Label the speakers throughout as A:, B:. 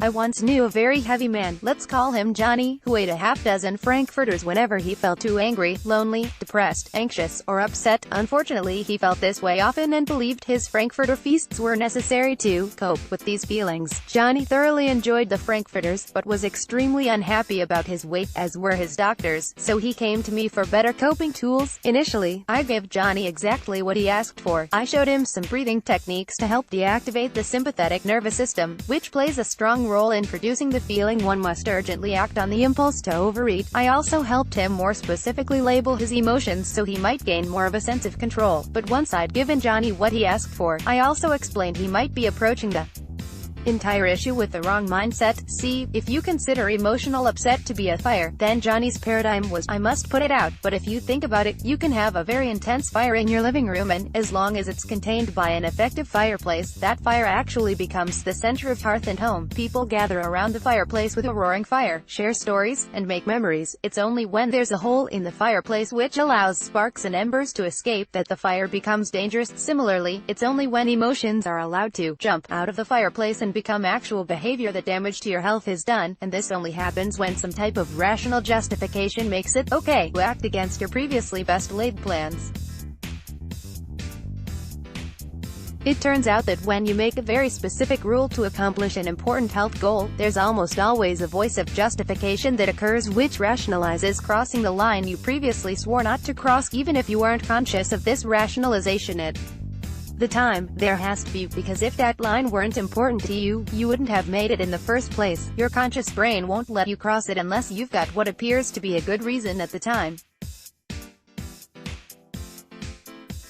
A: I once knew a very heavy man, let's call him Johnny, who ate a half-dozen frankfurters whenever he felt too angry, lonely, depressed, anxious, or upset. Unfortunately, he felt this way often and believed his frankfurter feasts were necessary to cope with these feelings. Johnny thoroughly enjoyed the frankfurters, but was extremely unhappy about his weight, as were his doctors, so he came to me for better coping tools. Initially, I gave Johnny exactly what he asked for. I showed him some breathing techniques to help deactivate the sympathetic nervous system, which plays a strong role in producing the feeling one must urgently act on the impulse to overeat. I also helped him more specifically label his emotions so he might gain more of a sense of control. But once I'd given Johnny what he asked for, I also explained he might be approaching the entire issue with the wrong mindset. See, if you consider emotional upset to be a fire, then Johnny's paradigm was, I must put it out. But if you think about it, you can have a very intense fire in your living room, and, as long as it's contained by an effective fireplace, that fire actually becomes the center of hearth and home. People gather around the fireplace with a roaring fire, share stories, and make memories. It's only when there's a hole in the fireplace which allows sparks and embers to escape that the fire becomes dangerous. Similarly, it's only when emotions are allowed to jump out of the fireplace and become actual behavior that damage to your health is done, and this only happens when some type of rational justification makes it okay to act against your previously best-laid plans. It turns out that when you make a very specific rule to accomplish an important health goal, there's almost always a voice of justification that occurs which rationalizes crossing the line you previously swore not to cross, even if you aren't conscious of this rationalization at the time. There has to be, because if that line weren't important to you, you wouldn't have made it in the first place. Your conscious brain won't let you cross it unless you've got what appears to be a good reason at the time.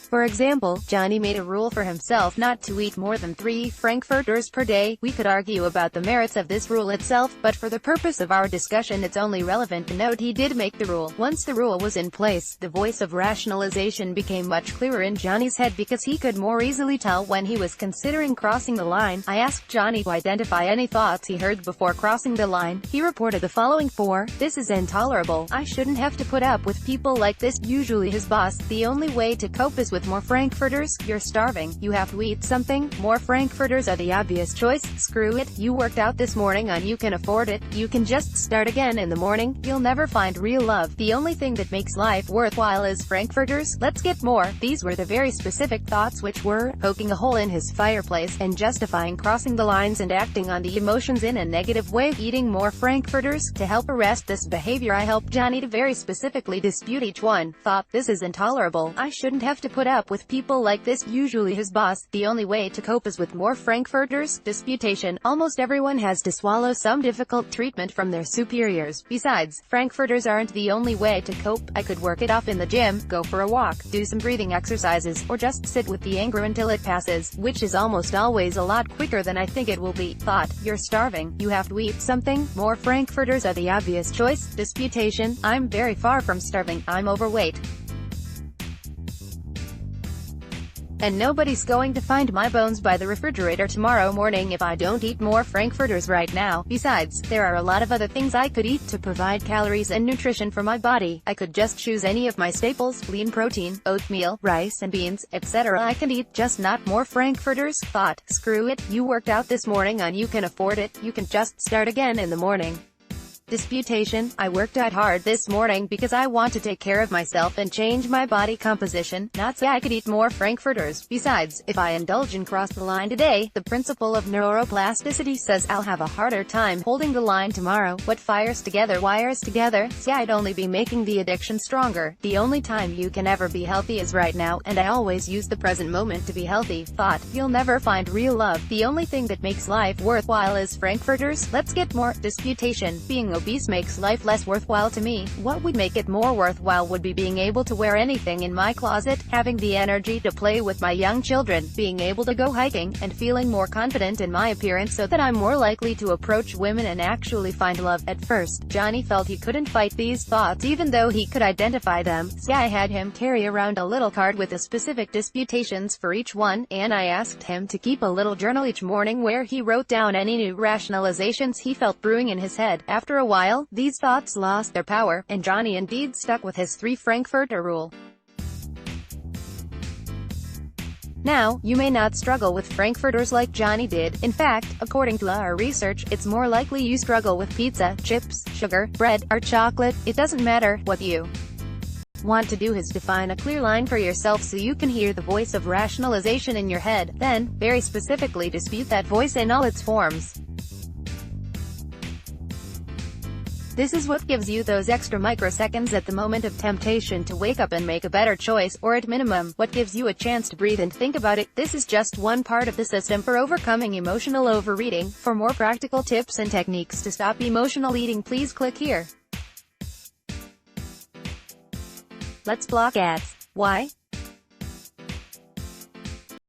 A: For example, Johnny made a rule for himself not to eat more than 3 frankfurters per day. We could argue about the merits of this rule itself, but for the purpose of our discussion it's only relevant to note he did make the rule. Once the rule was in place, the voice of rationalization became much clearer in Johnny's head because he could more easily tell when he was considering crossing the line. I asked Johnny to identify any thoughts he heard before crossing the line. He reported the following 4. This is intolerable. I shouldn't have to put up with people like this. Usually his boss. The only way to cope is with more frankfurters. You're starving. You have to eat something. More frankfurters are the obvious choice. Screw it. You worked out this morning and you can afford it. You can just start again in the morning. You'll never find real love. The only thing that makes life worthwhile is frankfurters. Let's get more. These were the very specific thoughts which were poking a hole in his fireplace and justifying crossing the lines and acting on the emotions in a negative way. Eating more frankfurters. To help arrest this behavior, I helped Johnny to very specifically dispute each one. Thought, this is intolerable. I shouldn't have to put up with people like this. Usually his boss. The only way to cope is with more frankfurters. Disputation. Almost everyone has to swallow some difficult treatment from their superiors. Besides, frankfurters aren't the only way to cope. I could work it off in the gym, go for a walk, do some breathing exercises, or just sit with the anger until it passes, which is almost always a lot quicker than I think it will be. Thought, you're starving. You have to eat something. More frankfurters are the obvious choice. Disputation. I'm very far from starving. I'm overweight. And nobody's going to find my bones by the refrigerator tomorrow morning if I don't eat more frankfurters right now. Besides, there are a lot of other things I could eat to provide calories and nutrition for my body. I could just choose any of my staples, lean protein, oatmeal, rice and beans, etc. I can eat, just not more frankfurters. Thought, screw it. You worked out this morning and you can afford it. You can just start again in the morning. Disputation. I worked out hard this morning because I want to take care of myself and change my body composition, not say I could eat more frankfurters. Besides, if I indulge and cross the line today, the principle of neuroplasticity says I'll have a harder time holding the line tomorrow. What fires together wires together. See, I'd only be making the addiction stronger. The only time you can ever be healthy is right now, and I always use the present moment to be healthy. Thought, you'll never find real love. The only thing that makes life worthwhile is frankfurters. Let's get more. Disputation. Being obese makes life less worthwhile to me. What would make it more worthwhile would be being able to wear anything in my closet, having the energy to play with my young children, being able to go hiking, and feeling more confident in my appearance so that I'm more likely to approach women and actually find love. At first, Johnny felt he couldn't fight these thoughts even though he could identify them, so I had him carry around a little card with the specific disputations for each one, and I asked him to keep a little journal each morning where he wrote down any new rationalizations he felt brewing in his head. After a while, these thoughts lost their power, and Johnny indeed stuck with his 3 frankfurter rule. Now, you may not struggle with frankfurters like Johnny did. In fact, according to our research, it's more likely you struggle with pizza, chips, sugar, bread, or chocolate. It doesn't matter what you want to do is define a clear line for yourself so you can hear the voice of rationalization in your head, then, very specifically dispute that voice in all its forms. This is what gives you those extra microseconds at the moment of temptation to wake up and make a better choice, or at minimum, what gives you a chance to breathe and think about it. This is just one part of the system for overcoming emotional overeating. For more practical tips and techniques to stop emotional eating, please click here. Let's block ads. Why?